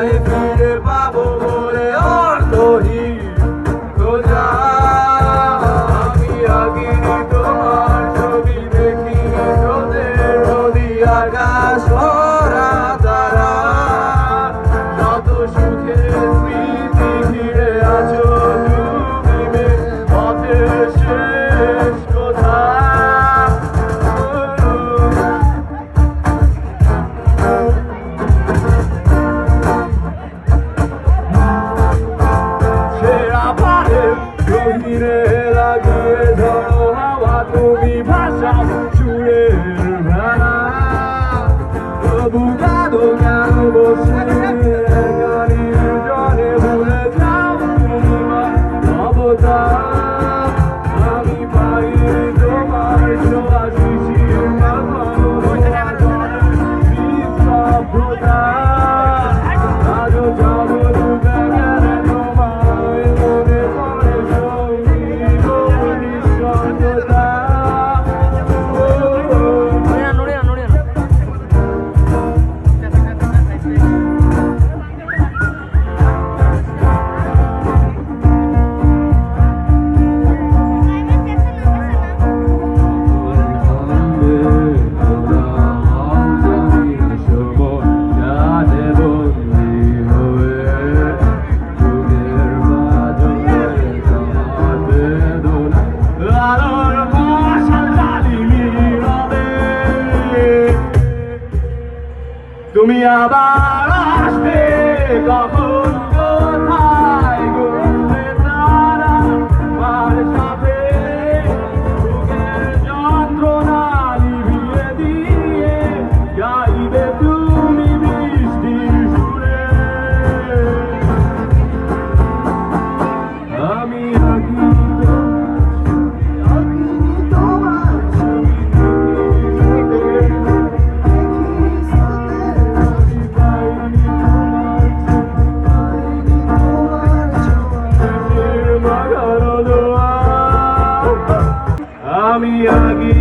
নয় ফিরে পাবো বলে অর্থহীন খোঁজা। আমি আগে তোমার ছবি দেখি তোদের নদী আকাশ ভরা তারা, যত সুখের স্মৃতি ঘিরে আছো তুমি পথের শেষ কথা। গভীরে লাগিয়ে ঝড়ো হাওয়া তুমি ভাষা সুরের ভেলা, তবু কাঁদো কেন বসে গাড়ির জলে ভুলে যাও তুমি অবতার। আমি পাই তোমার ছোঁয়া শিশির মাখানো নিস্তব্ধতা, আজও যাবো ডুবে গেলে তোমায় মনে পড়ে সঙ্গীত ও নিঃশব্দতা। তুমি আবার আসবে কখন কোথায় ঘুরবে তারা আমার সাথে, বুকের যন্ত্রণা নিভিয়ে দিয়ে গাইবে তুমি বৃষ্টির সুরে। আমি আঁকি তোমার ছবি আমি আগে